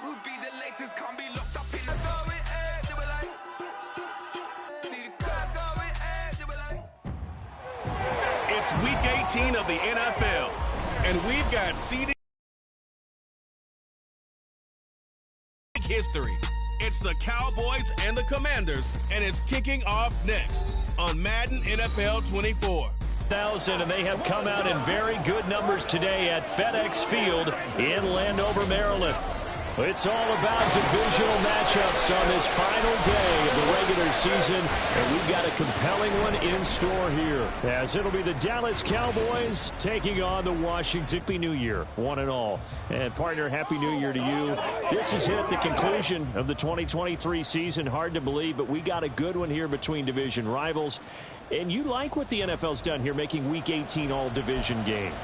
who be the latest, can't be locked up in the It's Week 18 of the NFL, and we've got seeding history. It's the Cowboys and the Commanders, and it's kicking off next on Madden NFL 24. And they have come out in very good numbers today at FedEx Field in Landover, Maryland. It's all about divisional matchups on this final day of the regular season, and we've got a compelling one in store here, as it'll be the Dallas Cowboys taking on the Washington. Happy New Year, one and all. And partner, Happy New Year to you. This is hit the conclusion of the 2023 season. Hard to believe, but we got a good one here between division rivals. And you like what the NFL's done here, making Week 18 all division games.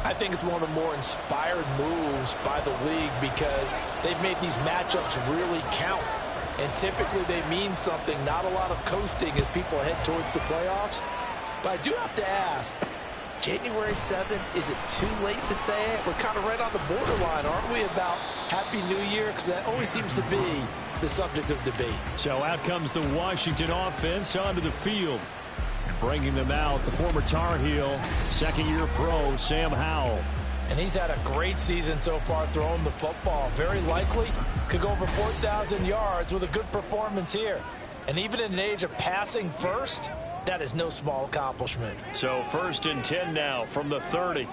I think it's one of the more inspired moves by the league because they've made these matchups really count. And typically they mean something, not a lot of coasting as people head towards the playoffs. But I do have to ask, January 7th, is it too late to say it? We're kind of right on the borderline, aren't we, about Happy New Year? Because that always seems to be the subject of debate. So out comes the Washington offense onto the field. Bringing them out, the former Tar Heel, second-year pro, Sam Howell. And he's had a great season so far throwing the football. Very likely could go over 4,000 yards with a good performance here. And even in an age of passing first, that is no small accomplishment. So 1st and 10 now from the 30.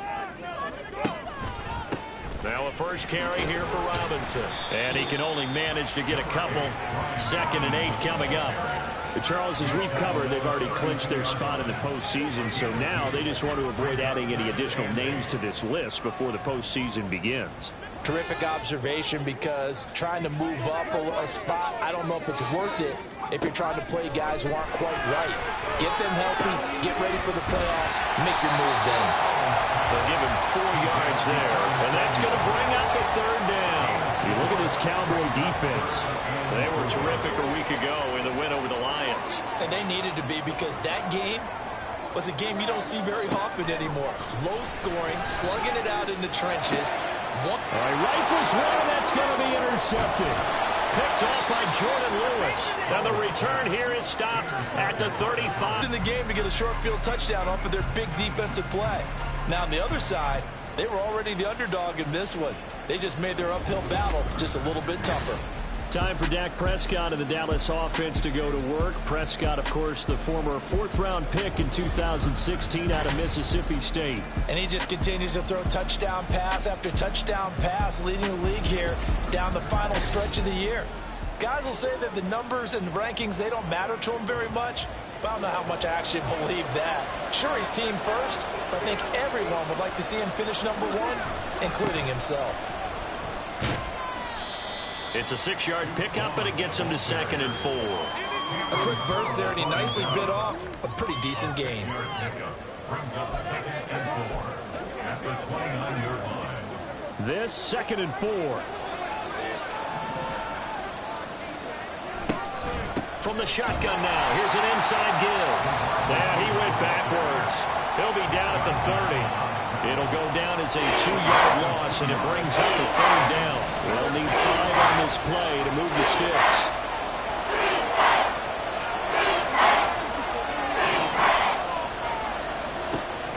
Now a first carry here for Robinson. And he can only manage to get a couple. 2nd and 8 coming up. But Charles, as we've covered, they've already clinched their spot in the postseason, so now they just want to avoid adding any additional names to this list before the postseason begins. Terrific observation, because trying to move up a spot, I don't know if it's worth it if you're trying to play guys who aren't quite right. Get them healthy, get ready for the playoffs, make your move then. They'll give him 4 yards there, and that's going to bring up the 3rd down. You look at this Cowboy defense. They were terrific a week ago in the win over the Lions. And they needed to be, because that game was a game you don't see very often anymore. Low scoring, slugging it out in the trenches. All right, rifles one, and that's going to be intercepted. Picked off by Jordan Lewis. Now the return here is stopped at the 35. In the game to get a short field touchdown off of their big defensive play. Now on the other side, they were already the underdog in this one. They just made their uphill battle just a little bit tougher. Time for Dak Prescott and the Dallas offense to go to work. Prescott, of course, the former 4th-round pick in 2016 out of Mississippi State. And he just continues to throw touchdown pass after touchdown pass, leading the league here down the final stretch of the year. Guys will say that the numbers and rankings, they don't matter to him very much. But I don't know how much I actually believe that. Sure, he's team first, but I think everyone would like to see him finish number 1, including himself. It's a 6-yard pickup, but it gets him to 2nd and 4. A quick burst there, and he nicely bit off a pretty decent gain. This 2nd and 4. From the shotgun now. Here's an inside give. Yeah, he went backwards. He'll be down at the 30. It'll go down as a 2-yard loss, and it brings up the 3rd down. They'll need 5 on this play to move the sticks.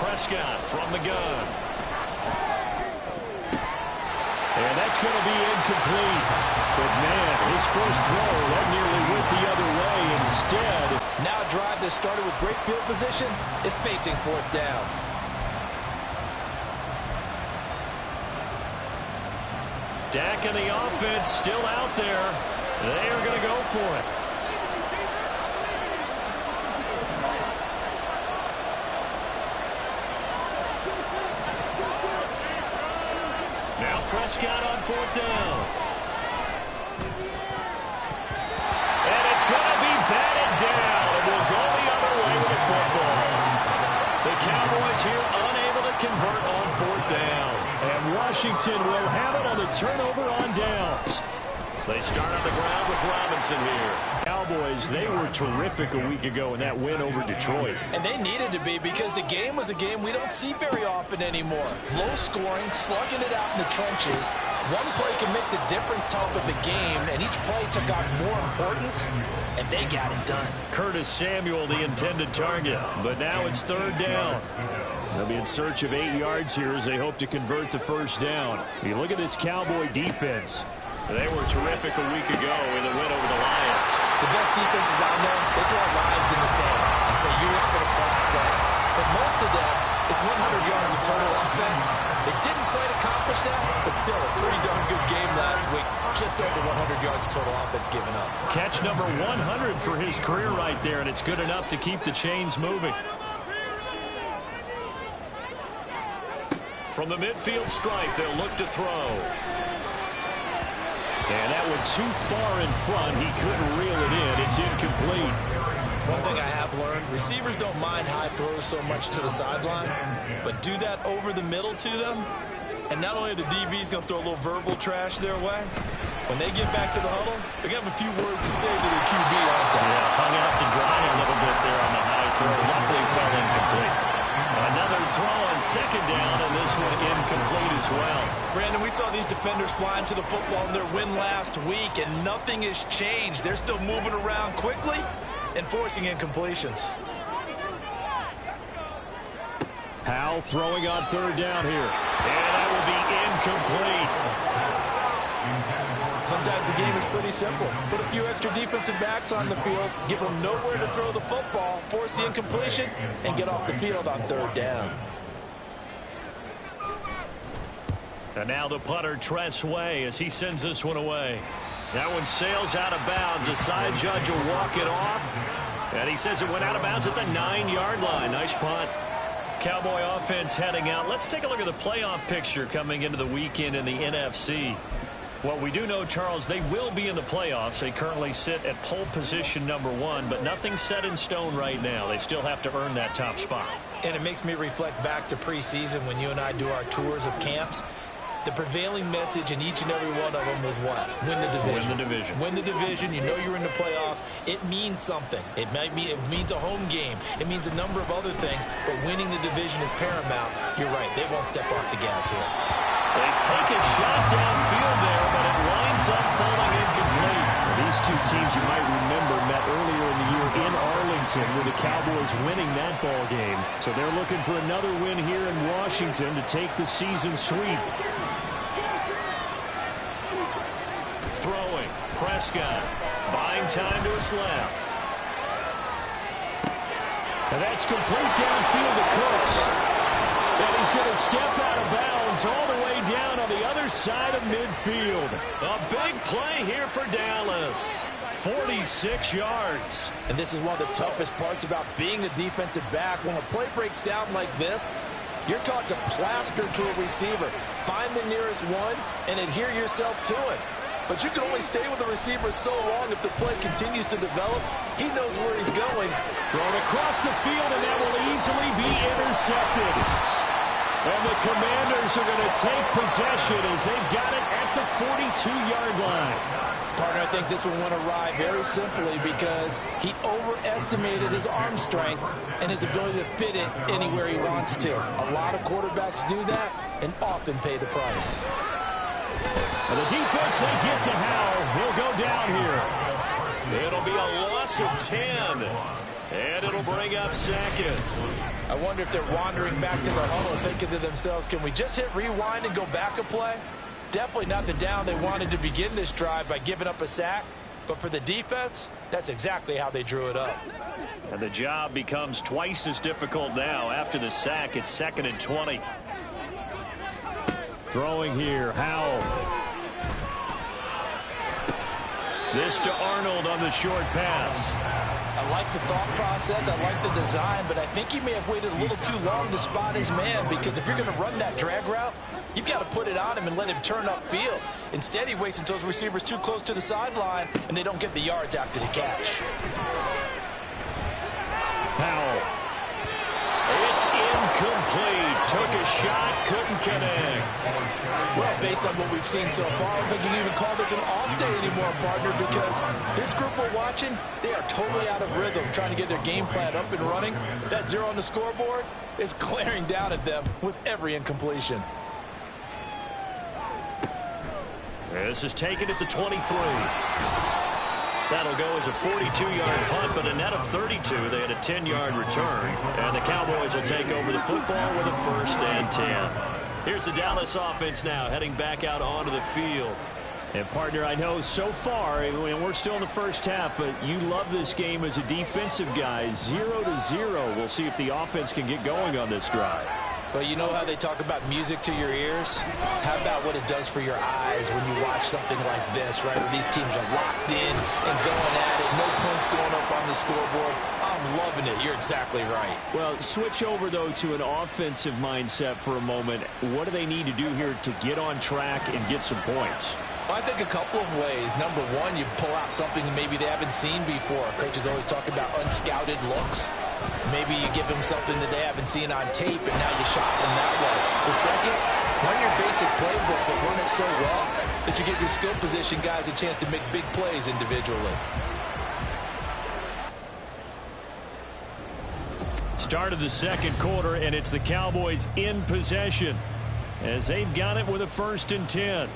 Prescott from the gun. And that's going to be incomplete. But, man, his first throw, that nearly went the other way instead. Now a drive that started with great field position is facing 4th down. Dak and the offense still out there. They are going to go for it. Now Prescott on 4th down. And it's going to be batted down. And we'll go the other way with the football. The Cowboys here unable to convert on 4th down. And Washington will have it on the turnover on downs. They start on the ground with Robinson here. Cowboys, they were terrific a week ago in that win over Detroit. And they needed to be, because the game was a game we don't see very often anymore. Low scoring, slugging it out in the trenches. One play can make the difference type of the game, and each play took on more importance, and they got it done. Curtis Samuel, the intended target, but now it's third down. They'll be in search of 8 yards here as they hope to convert the first down. You look at this Cowboy defense. They were terrific a week ago in the win over the Lions. The best defenses I know, they draw lines in the sand and say you're not going to cross that. For most of them, it's 100 yards of total offense. They didn't quite accomplish that, but still a pretty darn good game last week. Just over 100 yards of total offense given up. Catch number 100 for his career right there, and it's good enough to keep the chains moving. From the midfield stripe, they'll look to throw. And that one too far in front. He couldn't reel it in. It's incomplete. One thing I have learned, receivers don't mind high throws so much to the sideline, but do that over the middle to them, and not only are the DBs going to throw a little verbal trash their way, when they get back to the huddle, they're going to have a few words to say to their QB, aren't they? Yeah, hung out to dry a little bit there on the high throw. Luckily fell incomplete. Another throw on second down, and this one incomplete as well. Brandon, we saw these defenders flying to the football in their win last week, and nothing has changed. They're still moving around quickly and forcing incompletions. Howell throwing on third down here. And that will be incomplete. Sometimes the game is pretty simple. Put a few extra defensive backs on the field, give them nowhere to throw the football, force the incompletion, and get off the field on third down. And now the punter, Tress Way, as he sends this one away. That one sails out of bounds. The side judge will walk it off. And he says it went out of bounds at the 9-yard line. Nice punt. Cowboy offense heading out. Let's take a look at the playoff picture coming into the weekend in the NFC. Well, we do know, Charles, they will be in the playoffs. They currently sit at pole position #1, but nothing's set in stone right now. They still have to earn that top spot. And it makes me reflect back to preseason when you and I do our tours of camps. The prevailing message in each and every one of them was what? Win the division. Win the division. Win the division. You know you're in the playoffs. It means something. It means a home game. It means a number of other things, but winning the division is paramount. You're right. They won't step off the gas here. They take a shot downfield there, but it winds up falling incomplete. These two teams, you might remember, met earlier in the year in Arlington with the Cowboys winning that ball game. So they're looking for another win here in Washington to take the season sweep. Throwing, Prescott, buying time to his left. And that's complete downfield to Cooks. And he's going to step out of bounds all the way down on the other side of midfield. A big play here for Dallas. 46 yards. And this is one of the toughest parts about being a defensive back. When a play breaks down like this, you're taught to plaster to a receiver. Find the nearest one and adhere yourself to it. But you can only stay with the receiver so long if the play continues to develop. He knows where he's going. Thrown across the field, and that will easily be intercepted. And the Commanders are going to take possession as they've got it at the 42-yard line. Partner, I think this one went awry very simply because he overestimated his arm strength and his ability to fit it anywhere he wants to. A lot of quarterbacks do that and often pay the price. And the defense, they get to Howell. He'll go down here. It'll be a loss of 10. And it'll bring up second. I wonder if they're wandering back to the huddle thinking to themselves, can we just hit rewind and go back a play? Definitely not the down they wanted to begin this drive by giving up a sack. But for the defense, that's exactly how they drew it up. And the job becomes twice as difficult now. After the sack, it's 2nd and 20. Throwing here, Howell. This to Arnold on the short pass. I like the thought process. I like the design, but I think he may have waited a little too long to spot his man because if you're going to run that drag route, you've got to put it on him and let him turn upfield. Instead, he waits until his receiver's too close to the sideline and they don't get the yards after the catch. Powell. It's incomplete. Took a shot, couldn't connect. Well, based on what we've seen so far, I don't think you can even call this an off day anymore, partner, because this group we're watching, they are totally out of rhythm, trying to get their game plan up and running. That 0 on the scoreboard is glaring down at them with every incompletion. This is taken at the 23. That'll go as a 42-yard punt, but a net of 32. They had a 10-yard return. And the Cowboys will take over the football with a 1st and 10. Here's the Dallas offense now, heading back out onto the field. And, partner, I know so far, we're still in the first half, but you love this game as a defensive guy. 0-0. We'll see if the offense can get going on this drive. Well, you know how they talk about music to your ears? How about what it does for your eyes when you watch something like this, right, where these teams are locked in and going at it, no points going up on the scoreboard. I'm loving it. You're exactly right. Well, switch over, though, to an offensive mindset for a moment. What do they need to do here to get on track and get some points? Well, I think a couple of ways. Number one, you pull out something that maybe they haven't seen before. Coaches always talk about unscouted looks. Maybe you give them something that they haven't seen on tape, and now you shock them that way. The second, run your basic playbook, but run it so well that you give your skill position guys a chance to make big plays individually. Start of the second quarter, and it's the Cowboys in possession as they've got it with a 1st and 10.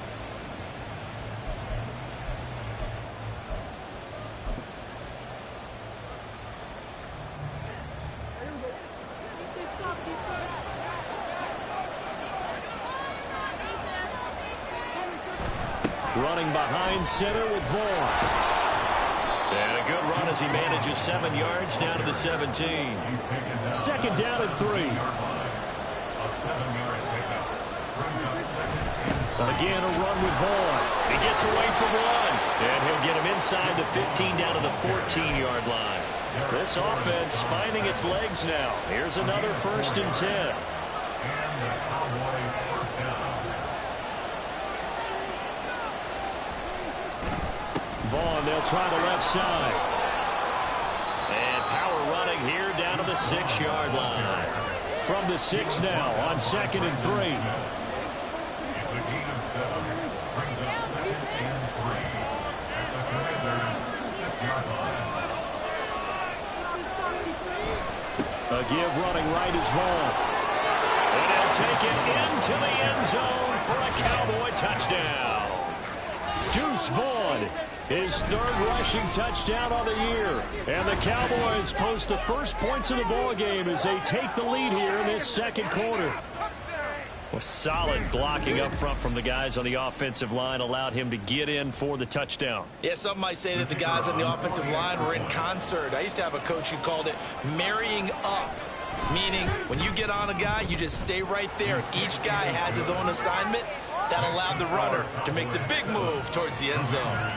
Running behind center with Vaughn. And a good run as he manages 7 yards down to the 17. 2nd down and 3. Again, a run with Vaughn. He gets away from one. And he'll get him inside the 15 down to the 14-yard line. This offense finding its legs now. Here's another 1st and 10. Vaughn, they'll try the left side. And power running here down to the 6-yard line. From the 6 now on 2nd and 3. It's a gain of 7. Brings up 2nd and 3 at the Commanders' 6-yard line. A give running right is Vaughn. And he'll take it into the end zone for a Cowboy touchdown. Deuce Vaughn, his 3rd rushing touchdown on the year. And the Cowboys post the first points of the ballgame as they take the lead here in this second quarter. Well, solid blocking up front from the guys on the offensive line allowed him to get in for the touchdown. Yeah, some might say that the guys on the offensive line were in concert. I used to have a coach who called it marrying up, meaning when you get on a guy, you just stay right there. Each guy has his own assignment. That allowed the runner to make the big move towards the end zone.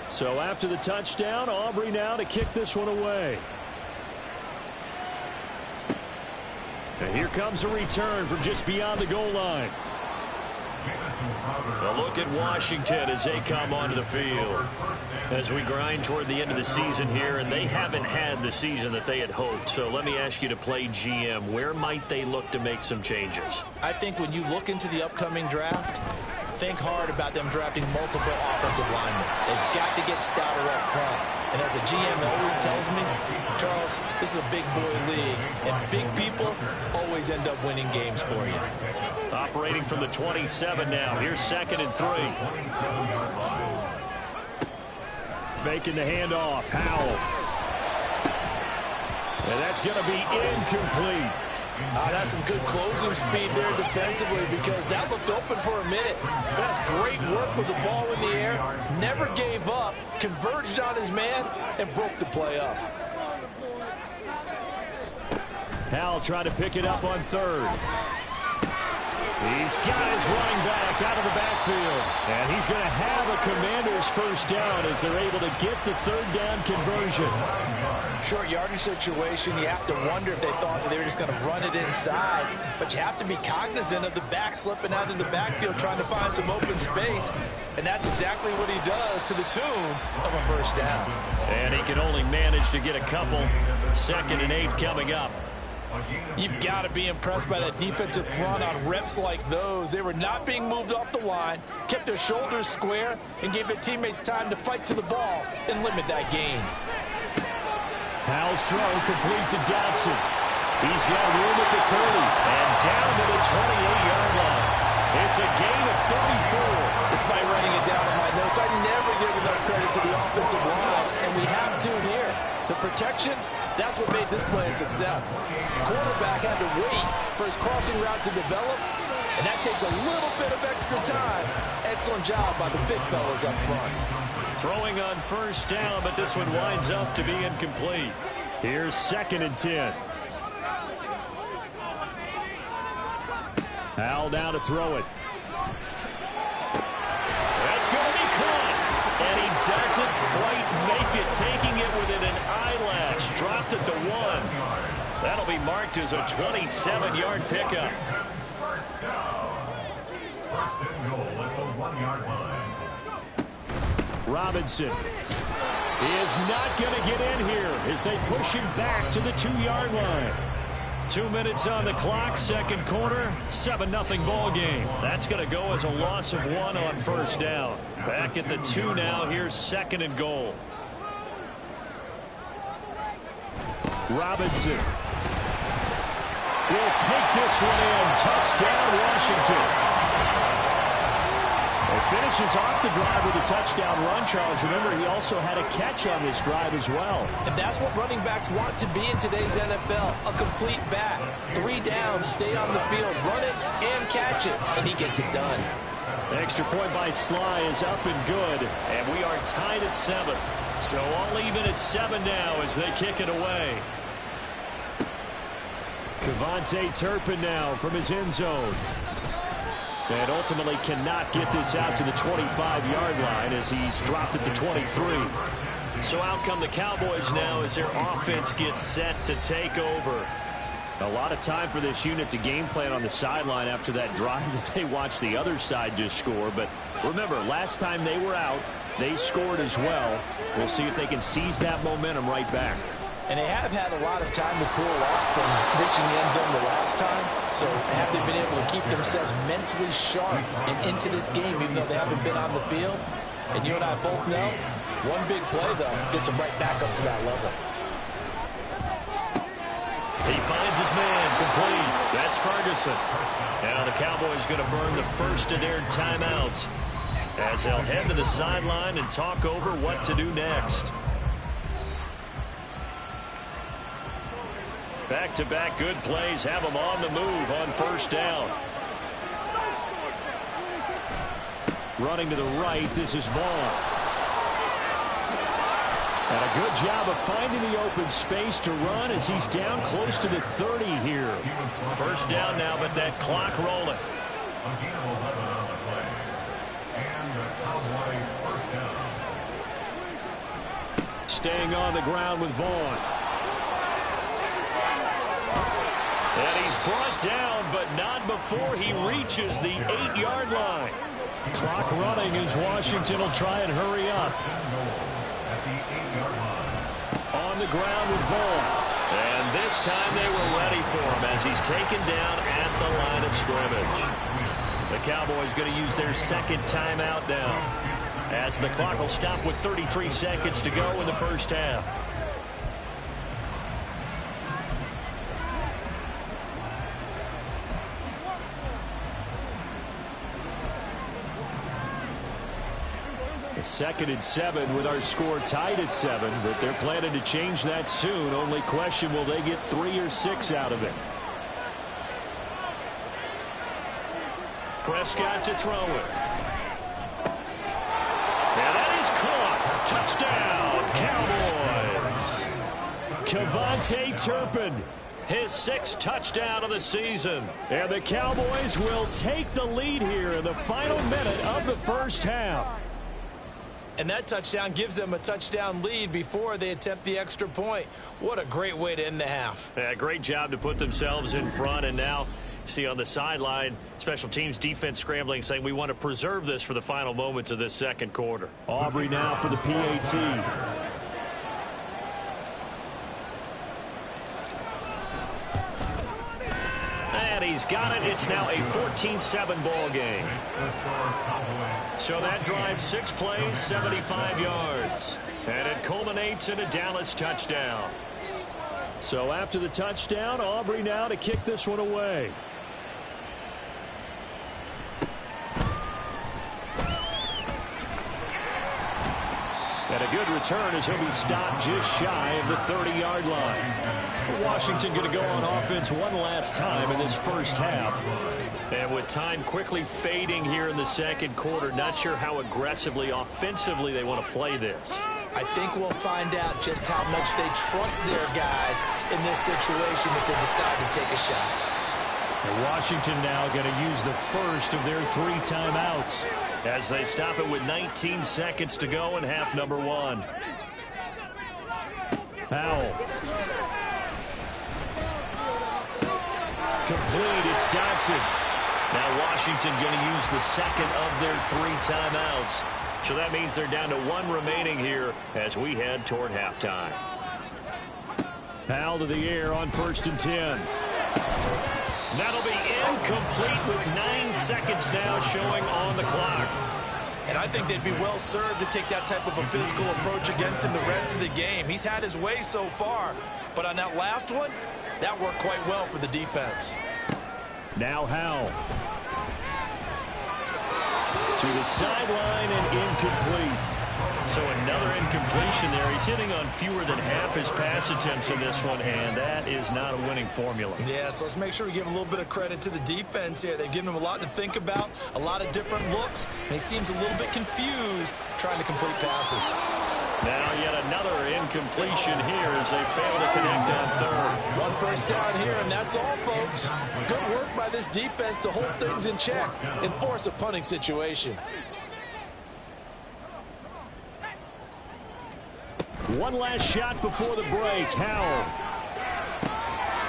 So after the touchdown, Aubrey now to kick this one away. And here comes a return from just beyond the goal line. A look at Washington as they come onto the field. As we grind toward the end of the season here, and they haven't had the season that they had hoped. So let me ask you to play GM. Where might they look to make some changes? I think when you look into the upcoming draft, think hard about them drafting multiple offensive linemen. They've got to get stouter up front. And as a GM always tells me, Charles, this is a big boy league, and big people always end up winning games for you. Operating from the 27 now. Here's 2nd and 3. Faking the handoff. Howell. And that's going to be incomplete. That's some good closing speed there defensively because that looked open for a minute. That's great work with the ball in the air. Never gave up. Converged on his man and broke the play up. Howell trying to pick it up on 3rd. He's got his running back out of the backfield. And he's going to have a Commander's 1st down as they're able to get the 3rd down conversion. Short yardage situation, you have to wonder if they thought that they were just going to run it inside. But you have to be cognizant of the back slipping out in the backfield trying to find some open space. And that's exactly what he does to the tune of a 1st down. And he can only manage to get a couple. 2nd and 8 coming up. You've got to be impressed by that defensive front on reps like those. They were not being moved off the line, kept their shoulders square, and gave their teammates time to fight to the ball and limit that gain. Howell's throw complete to Dotson. He's got room at the 30 and down to the 28-yard line. It's a gain of 34. Despite writing it down in my notes, I never give enough credit to the offensive line, and we have to here. The protection, that's what made this play a success. Quarterback had to wait for his crossing route to develop, and that takes a little bit of extra time. Excellent job by the big fellas up front. Throwing on first down, but this one winds up to be incomplete. Here's 2nd and 10. Al now to throw it. That's going to be caught. And he doesn't quite make it, taking it within an eyelash. Dropped at the 1. That'll be marked as a 27-yard pickup. First down. First and goal at the 1-yard line. Robinson. He is not going to get in here as they push him back to the 2-yard line. 2 minutes on the clock, second quarter, 7-0 ball game. That's going to go as a loss of 1 on first down. Back at the 2 now. Here's 2nd and goal. Robinson will take this one in. Touchdown, Washington. He finishes off the drive with a touchdown run, Charles. Remember, he also had a catch on this drive as well. And that's what running backs want to be in today's NFL, a complete back. 3 downs, stay on the field, run it and catch it, and he gets it done. Extra point by Sly is up and good, and we are tied at 7. So all even at 7 now as they kick it away. Wk18 Turpin now from his end zone. And ultimately cannot get this out to the 25-yard line as he's dropped at the 23. So out come the Cowboys now as their offense gets set to take over. A lot of time for this unit to game plan on the sideline after that drive that they watched the other side just score. But remember, last time they were out, they scored as well. We'll see if they can seize that momentum right back. And they have had a lot of time to cool off from reaching the end zone the last time. So have they been able to keep themselves mentally sharp and into this game, even though they haven't been on the field? And you and I both know, one big play, though, gets them right back up to that level. He finds his man, complete. That's Ferguson. Now the Cowboys going to burn the first of their timeouts as they'll head to the sideline and talk over what to do next. Back-to-back good plays have them on the move on first down. Running to the right, this is Vaughn. And a good job of finding the open space to run as he's down close to the 30 here. First down now, but that clock rolling. A gain of 11 on the play. And the Cowboy first down. Staying on the ground with Vaughn. And he's brought down, but not before he reaches the 8-yard line. Clock running as Washington will try and hurry up. At the 8-yard line. On the ground with Vaughn. And this time they were ready for him as he's taken down at the line of scrimmage. The Cowboys going to use their second timeout now, as the clock will stop with 33 seconds to go in the first half. Second and 7 with our score tied at 7, but they're planning to change that soon. Only question, will they get 3 or 6 out of it? Prescott to throw it. And that is caught. Touchdown, Cowboys. Wk18 Turpin, his 6th touchdown of the season. And the Cowboys will take the lead here in the final minute of the first half. And that touchdown gives them a touchdown lead before they attempt the extra point. What a great way to end the half. Yeah, great job to put themselves in front. And now, see on the sideline, special teams defense scrambling, saying we want to preserve this for the final moments of this second quarter. Aubrey now for the PAT. And he's got it. It's now a 14-7 ball game. So that drives 6 plays, 75 yards. And it culminates in a Dallas touchdown. So after the touchdown, Aubrey now to kick this one away. And a good return as he'll be stopped just shy of the 30-yard line. Washington going to go on offense one last time in this first half. And with time quickly fading here in the second quarter, not sure how aggressively, offensively they want to play this. I think we'll find out just how much they trust their guys in this situation if they decide to take a shot. And Washington now going to use the first of their 3 timeouts as they stop it with 19 seconds to go in half number 1. Powell. Complete. It's Dotson. Now Washington going to use the second of their 3 timeouts. So that means they're down to 1 remaining here as we head toward halftime. Powell to the air on 1st and 10. That'll be incomplete with 9 seconds now showing on the clock. And I think they'd be well served to take that type of a physical approach against him the rest of the game. He's had his way so far, but on that last one, that worked quite well for the defense. Now Howell. To the sideline and incomplete. So another incompletion there. He's hitting on fewer than half his pass attempts in this one, and that is not a winning formula. Yeah, so let's make sure we give a little bit of credit to the defense here. They've given him a lot to think about, a lot of different looks, and he seems a little bit confused trying to complete passes. Now yet another incompletion here as they fail to connect on 3rd. 1 first down here, and that's all, folks. Good work by this defense to hold things in check and force a punting situation. One last shot before the break. Howell.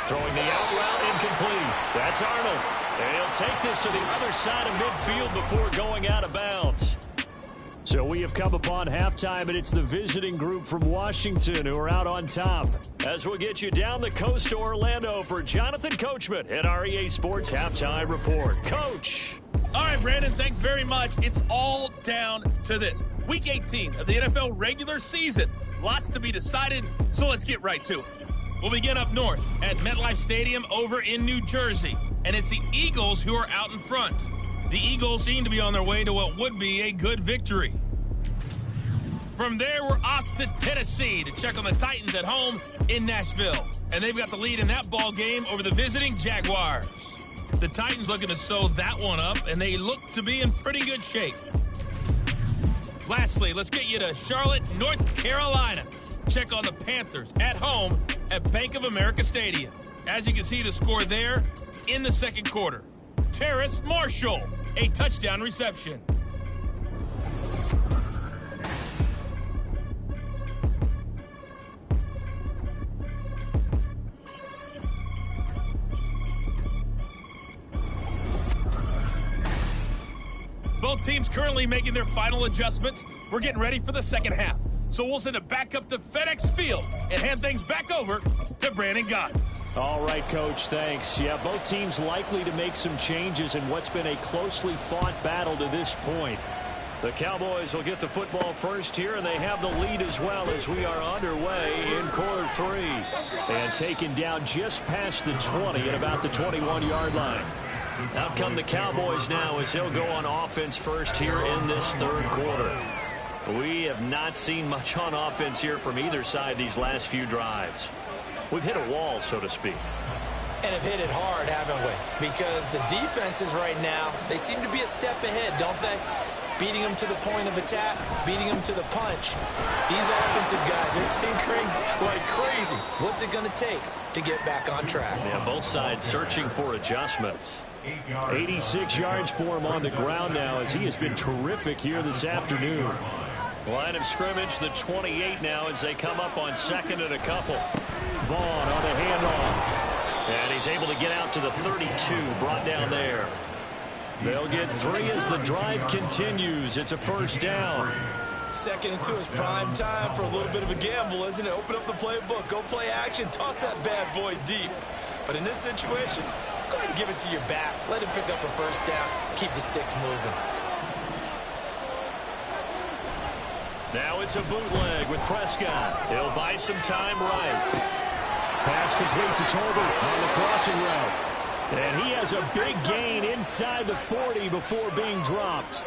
Throwing the out route incomplete. That's Arnold. And he'll take this to the other side of midfield before going out of bounds. So we have come upon halftime, and it's the visiting group from Washington who are out on top. As we'll get you down the coast to Orlando for Jonathan Coachman at our EA Sports Halftime Report. Coach. All right, Brandon, thanks very much. It's all down to this. Week 18 of the NFL regular season. Lots to be decided, so let's get right to it. We'll begin up north at MetLife Stadium over in New Jersey. And it's the Eagles who are out in front. The Eagles seem to be on their way to what would be a good victory. From there, we're off to Tennessee to check on the Titans at home in Nashville. And they've got the lead in that ball game over the visiting Jaguars. The Titans looking to sew that one up, and they look to be in pretty good shape. Lastly, let's get you to Charlotte, North Carolina. Check on the Panthers at home at Bank of America Stadium. As you can see, the score there in the second quarter. Terrace Marshall, a touchdown reception. Both teams currently making their final adjustments. We're getting ready for the second half. So we'll send it back up to FedEx Field and hand things back over to Brandon Gott. All right, Coach, thanks. Yeah, both teams likely to make some changes in what's been a closely fought battle to this point. The Cowboys will get the football first here, and they have the lead as well as we are underway in quarter 3. And taken down just past the 20 at about the 21-yard line. Out come the Cowboys now as they'll go on offense first here in this third quarter. We have not seen much on offense here from either side these last few drives. We've hit a wall, so to speak. And have hit it hard, haven't we? Because the defenses right now, they seem to be a step ahead, don't they? Beating them to the point of attack, beating them to the punch. These offensive guys are tinkering like crazy. What's it going to take to get back on track? Yeah, both sides searching for adjustments. 86 yards for him on the ground now as he has been terrific here this afternoon. Line of scrimmage, the 28 now as they come up on second and a couple. Vaughn on the handoff. And he's able to get out to the 32, brought down there. They'll get 3 as the drive continues. It's a first down. Second and 2 is prime time for a little bit of a gamble, isn't it? Open up the playbook, go play action, toss that bad boy deep. But in this situation, go ahead and give it to your back. Let him pick up a first down. Keep the sticks moving. Now it's a bootleg with Prescott. He'll buy some time right. Pass complete to Tolbert on the crossing route. And he has a big gain inside the 40 before being dropped.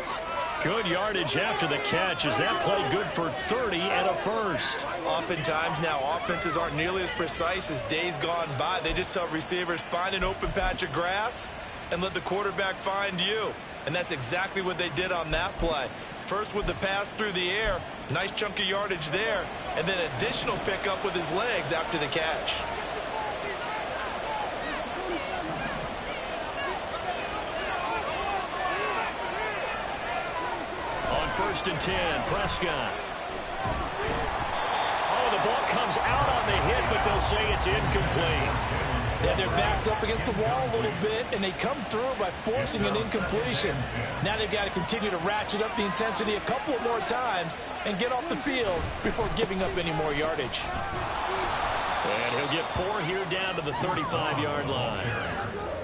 Good yardage after the catch as that play good for 30 and a first. Oftentimes now offenses aren't nearly as precise as days gone by. They just help receivers find an open patch of grass and let the quarterback find you. And that's exactly what they did on that play. First with the pass through the air, nice chunk of yardage there, and then additional pickup with his legs after the catch. On 1st and 10, Prescott. Oh, the ball comes out on the hit, but they'll say it's incomplete. Yeah, their back's up against the wall a little bit, and they come through by forcing an incompletion. Now they've got to continue to ratchet up the intensity a couple more times and get off the field before giving up any more yardage. And he'll get 4 here down to the 35-yard line.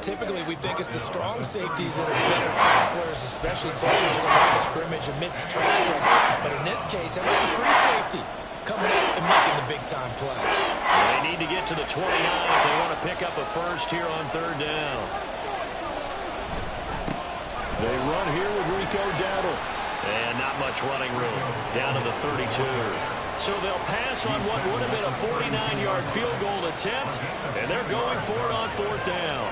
Typically, we think it's the strong safeties that are better tacklers, especially closer to the line of scrimmage amidst traffic. But in this case, how about the free safety coming up and making the big-time play? They need to get to the 29 if they want to pick up a first here on 3rd down. They run here with Rico Dowdle. And not much running room. Down to the 32. So they'll pass on what would have been a 49-yard field goal attempt, and they're going for it on 4th down.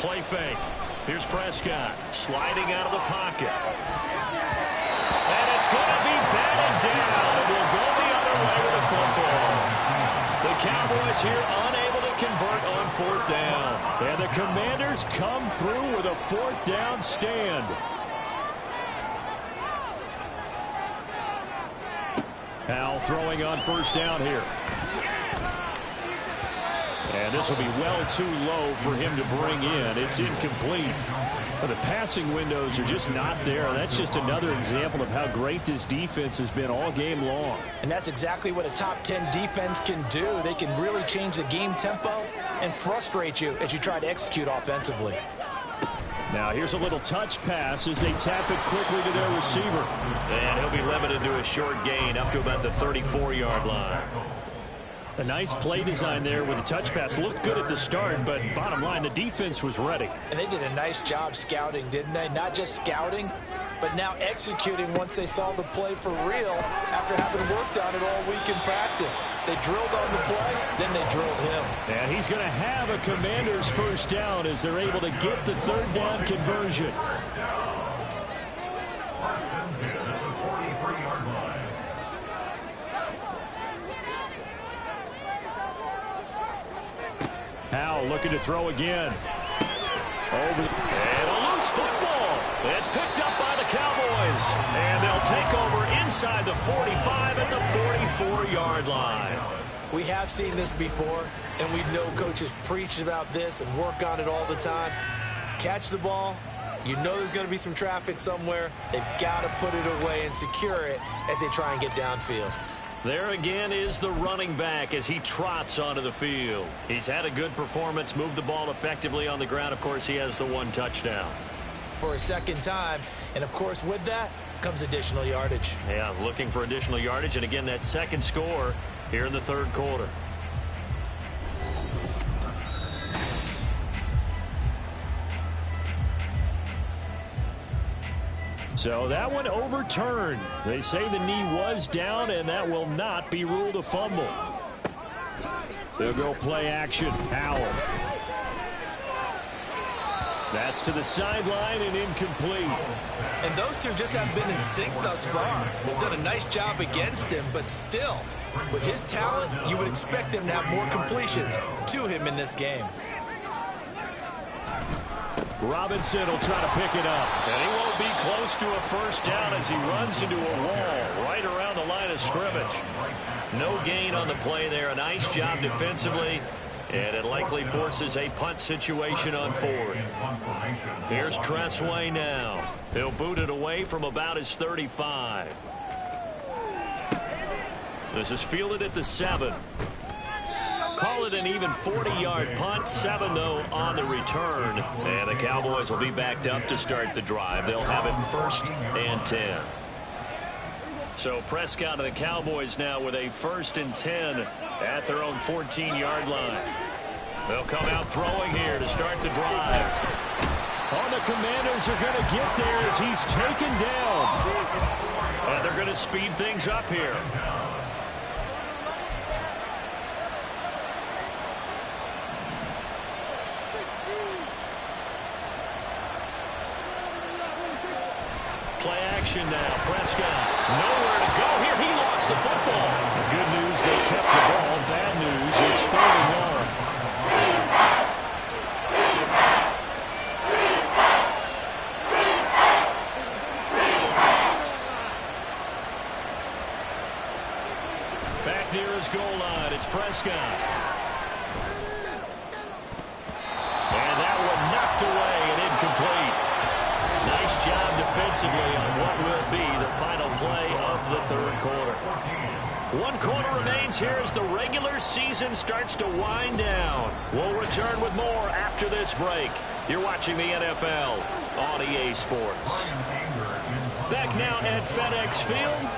Play fake. Here's Prescott sliding out of the pocket. And it's going to be batted down. It will go the other way with the football. The Cowboys here unable to convert on 4th down. And the Commanders come through with a 4th down stand. Powell throwing on 1st down here. And this will be well too low for him to bring in. It's incomplete. But the passing windows are just not there. That's just another example of how great this defense has been all game long. And that's exactly what a top 10 defense can do. They can really change the game tempo and frustrate you as you try to execute offensively. Now here's a little touch pass as they tap it quickly to their receiver. And he'll be limited to a short gain up to about the 34-yard line. A nice play design there with a touch pass. Looked good at the start, but bottom line, the defense was ready. And they did a nice job scouting, didn't they? Not just scouting, but now executing once they saw the play for real after having worked on it all week in practice. They drilled on the play, then they drilled him. And he's going to have a Commander's 1st down as they're able to get the 3rd down conversion. Powell looking to throw again. And a loose football. It's picked up by the Cowboys. And they'll take over inside the 45 at the 44-yard line. We have seen this before, and we know coaches preach about this and work on it all the time. Catch the ball. You know there's going to be some traffic somewhere. They've got to put it away and secure it as they try and get downfield. There again is the running back as he trots onto the field. He's had a good performance, moved the ball effectively on the ground. Of course, he has the 1 touchdown. For a 2nd time, and of course with that comes additional yardage. Yeah, looking for additional yardage, and again that 2nd score here in the 3rd quarter. So that one overturned. They say the knee was down, and that will not be ruled a fumble. They'll go play action. Powell. That's to the sideline and incomplete. And those two just haven't been in sync thus far. They've done a nice job against him, but still, with his talent, you would expect them to have more completions to him in this game. Robinson will try to pick it up. And he won't be close to a 1st down as he runs into a wall right around the line of scrimmage. No gain on the play there. A nice job defensively. And it likely forces a punt situation on 4th. Here's Tressway now. He'll boot it away from about his 35. This is fielded at the 7. Call it an even 40-yard punt. 7, though, on the return. And the Cowboys will be backed up to start the drive. They'll have it 1st and 10. So Prescott and the Cowboys now with a 1st and 10 at their own 14-yard line. They'll come out throwing here to start the drive. Oh, the Commanders are going to get there as he's taken down. And they're going to speed things up here. Play action now. Prescott nowhere to go here. He lost the football. Good news, they kept the ball. Bad news, it's 3rd and long. Back near his goal line, it's Prescott. And that one knocked away and incomplete. Nice job defensively on what will be the final play of the 3rd quarter. 1 quarter remains here as the regular season starts to wind down. We'll return with more after this break. You're watching the NFL on EA Sports. Back now at FedEx Field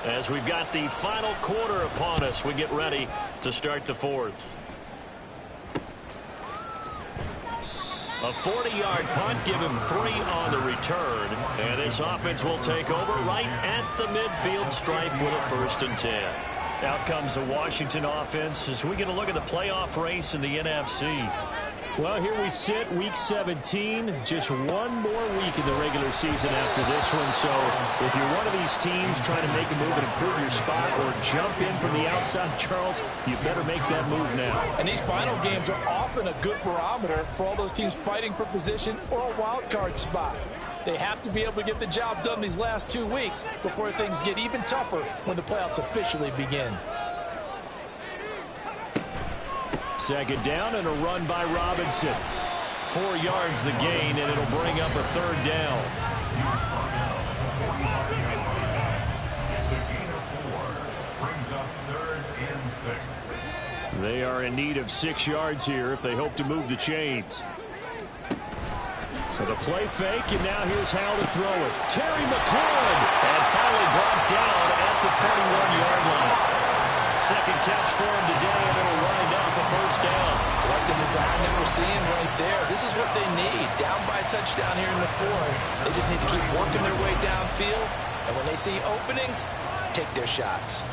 as we've got the final quarter upon us. We get ready to start the 4th. A 40-yard punt, give him 3 on the return. And this offense will take over right at the midfield stripe with a 1st and 10. Out comes the Washington offense as we get a look at the playoff race in the NFC. Well, here we sit, Week 17. Just 1 more week in the regular season after this one. So if you're one of these teams trying to make a move and improve your spot or jump in from the outside, Charles, you better make that move now. And these final games are often a good barometer for all those teams fighting for position or a wild card spot. They have to be able to get the job done these last 2 weeks before things get even tougher when the playoffs officially begin. 2nd down and a run by Robinson. 4 yards the gain, and it'll bring up a 3rd down. It's a gain of 4. Brings up 3rd and 6. They are in need of 6 yards here if they hope to move the chains. So the play fake, and now here's Howell to throw it. Terry McLaurin, and finally brought down at the 31-yard line. 2nd catch for him today, and it'll wind up a 1st down. Like the design that we're seeing right there. This is what they need. Down by a touchdown here in the 4th. They just need to keep working their way downfield. And when they see openings, take their shots.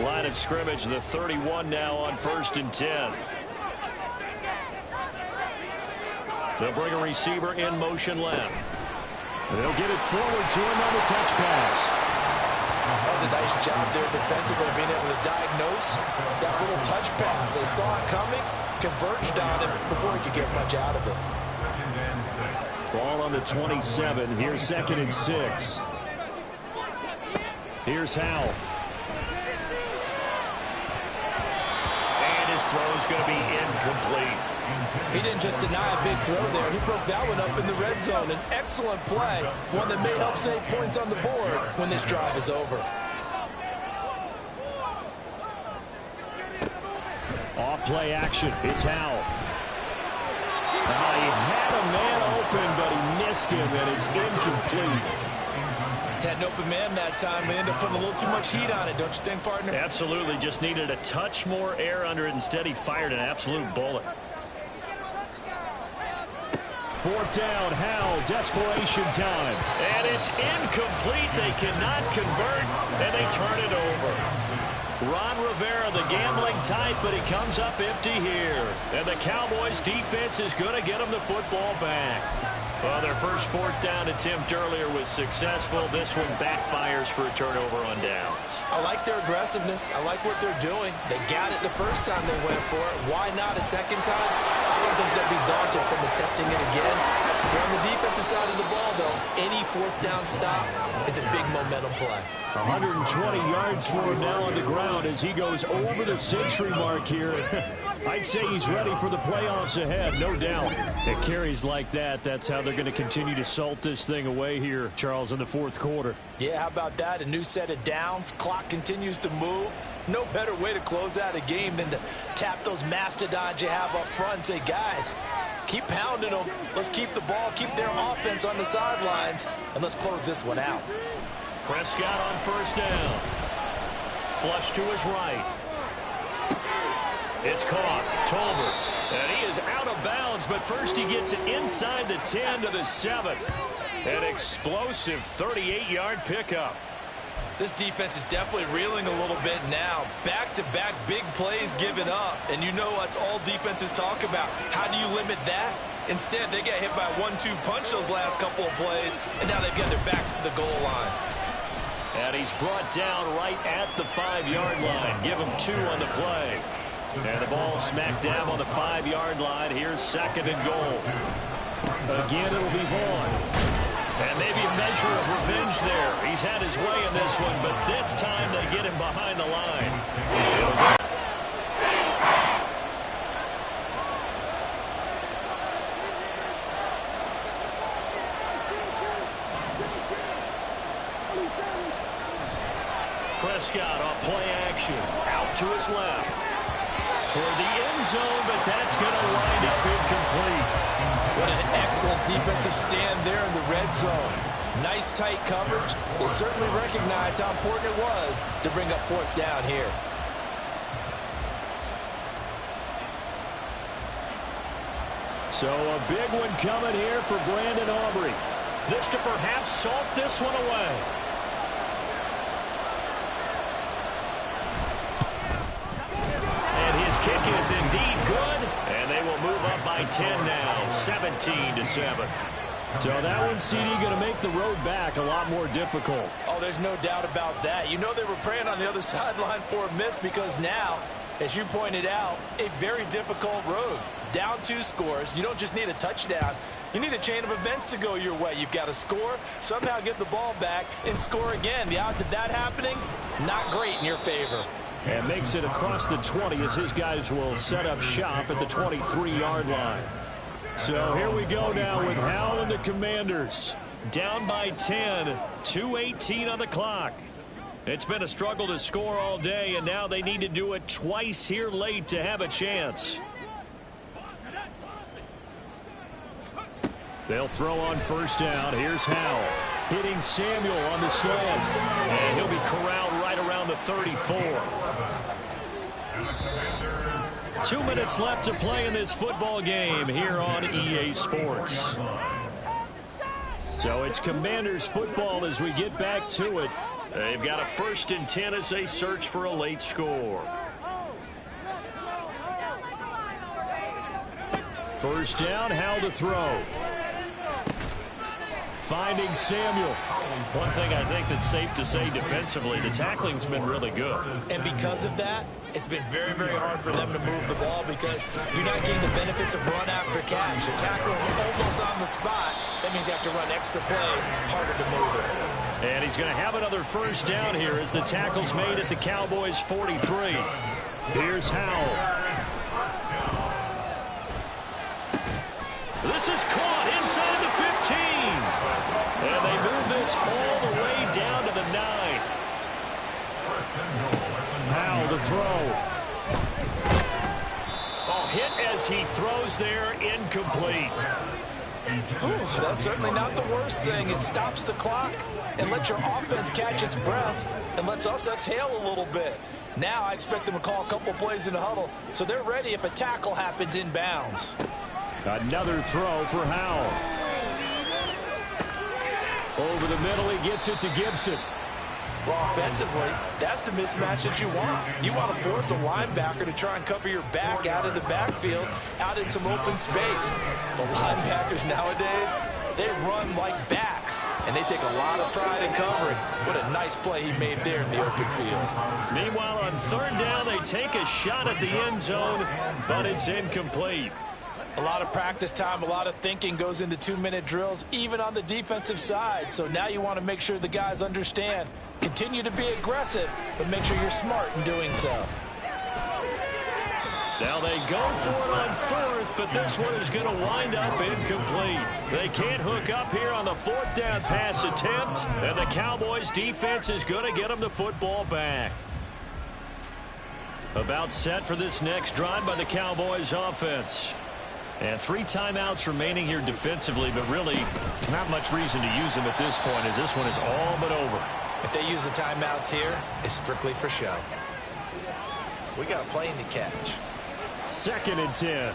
Line of scrimmage, the 31 now on 1st and 10. They'll bring a receiver in motion left. They'll get it forward to him on the touch pass. That was a nice job there defensively, being able to diagnose that little touch pass. They saw it coming, converged on it before he could get much out of it. 2nd and 6. Ball on the 27. Here's 2nd and 6. Here's Howell. And his throw's going to be incomplete. He didn't just deny a big throw there. He broke that one up in the red zone. An excellent play, one that may help save points on the board when this drive is over. Off play action. It's Howell. He had a man open, but he missed him, and it's incomplete. Had an open man that time. They ended up putting a little too much heat on it, don't you think, partner? Absolutely. Just needed a touch more air under it. Instead, he fired an absolute bullet. 4th down, Howell, desperation time. And it's incomplete. They cannot convert, and they turn it over. Ron Rivera, the gambling type, but he comes up empty here. And the Cowboys' defense is going to get him the football back. Well, their first 4th down attempt earlier was successful. This one backfires for a turnover on downs. I like their aggressiveness. I like what they're doing. They got it the first time they went for it. Why not a second time? I don't think they'll be daunted from attempting it again. They're on the defensive side of the ball, though. Any 4th down stop is a big momentum play. 120 yards for him now on the ground as he goes over the century mark here. I'd say he's ready for the playoffs ahead, no doubt. At carries like that, that's how they're going to continue to salt this thing away here, Charles, in the 4th quarter. Yeah, how about that? A new set of downs. Clock continues to move. No better way to close out a game than to tap those mastodons you have up front and say, guys, Keep pounding them. Let's keep the ball, keep their offense on the sidelines, and let's close this one out. Prescott on first down. Flush to his right. It's caught. Tolbert. And he is out of bounds, but first he gets it inside the 10 to the 7. An explosive 38-yard pickup. This defense is definitely reeling a little bit now. Back-to-back big plays given up, and you know that's all defenses talk about. How do you limit that? Instead, they got hit by a 1-2 punch those last couple of plays, and now they've got their backs to the goal line. And he's brought down right at the 5-yard line. Give him 2 on the play. And the ball smacked down on the 5-yard line. Here's 2nd and goal. Again, it'll be Vaughn. And maybe a measure of revenge there. He's had his way in this one, but this time they get him behind the line. Prescott off play action. Out to his left. Toward the end zone, but that's going to wind up incomplete. What an excellent defensive stand there in the red zone. Nice tight coverage. They certainly recognized how important it was to bring up 4th down here. So a big one coming here for Brandon Aubrey. This to perhaps salt this one away. And his kick is indeed good. And they will move up by 10 now, 17-7. So that one, CD, going to make the road back a lot more difficult. Oh, there's no doubt about that. You know they were praying on the other sideline for a miss because now, as you pointed out, a very difficult road. Down 2 scores. You don't just need a touchdown. You need a chain of events to go your way. You've got to score, somehow get the ball back, and score again. The odds of that happening, not great in your favor. And makes it across the 20 as his guys will set up shop at the 23-yard line. So here we go now with Howell and the Commanders. Down by 10, 2:18 on the clock. It's been a struggle to score all day, and now they need to do it twice here late to have a chance. They'll throw on first down. Here's Howell. Hitting Samuel on the slant. And he'll be corralled right around the 34. 2 minutes left to play in this football game here on EA Sports. So it's Commanders football as we get back to it. They've got a 1st and 10 as they search for a late score. First down, Howell to throw. Finding Samuel. One thing I think that's safe to say defensively, the tackling's been really good. And because of that, it's been very, very hard for them to move the ball because you're not getting the benefits of run after catch. You're tackling almost on the spot. That means you have to run extra plays, harder to move it. And he's going to have another first down here as the tackle's made at the Cowboys' 43. Here's Howell. This is caught inside the 15. And they move this all the way down to the 9. Howell to throw. Oh, hit as he throws there, incomplete. Ooh, that's certainly not the worst thing. It stops the clock and lets your offense catch its breath and lets us exhale a little bit. Now I expect them to call a couple plays in the huddle so they're ready if a tackle happens inbounds. Another throw for Howell. Over the middle, he gets it to Gibson. Well, offensively, that's the mismatch that you want. You want to force a linebacker to try and cover your back out of the backfield, out in some open space. The linebackers nowadays, they run like backs, and they take a lot of pride in covering. What a nice play he made there in the open field. Meanwhile, on 3rd down, they take a shot at the end zone, but it's incomplete. A lot of practice time, a lot of thinking goes into 2-minute drills, even on the defensive side. So now you want to make sure the guys understand. Continue to be aggressive, but make sure you're smart in doing so. Now they go for it on 4th, but this one is going to wind up incomplete. They can't hook up here on the 4th down pass attempt, and the Cowboys defense is going to get them the football back. About set for this next drive by the Cowboys offense. And 3 timeouts remaining here defensively, but really not much reason to use them at this point as this one is all but over. If they use the timeouts here, it's strictly for show. We got a plane to catch. 2nd and 10.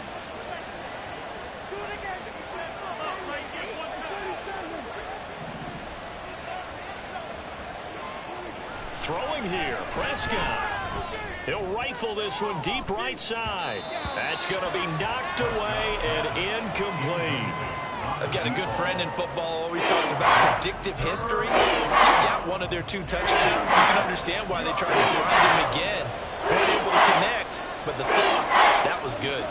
Throwing here, Prescott. He'll rifle this one deep right side. That's going to be knocked away and incomplete. I've got a good friend in football, always talks about predictive history. He's got one of their 2 touchdowns. You can understand why they tried to find him again. Weren't able to connect, but the thought, that was good.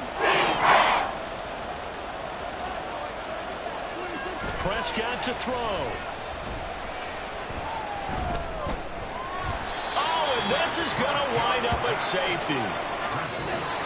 Prescott to throw. This is going to wind up a safety.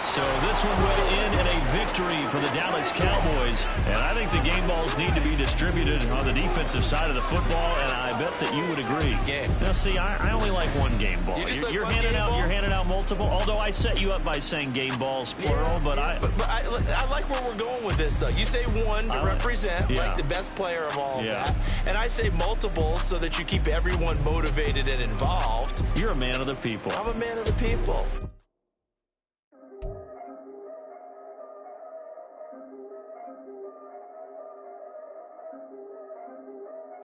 So this one will end in a victory for the Dallas Cowboys. And I think the game balls need to be distributed on the defensive side of the football, and I bet that you would agree. Game. Now, see, I only like one game ball. You're handing out multiple, although I set you up by saying game balls, plural. Yeah, but I like where we're going with this. You say one to represent, like the best player of all of that. And I say multiple so that you keep everyone motivated and involved. You're a man of the people. I'm a man of the people.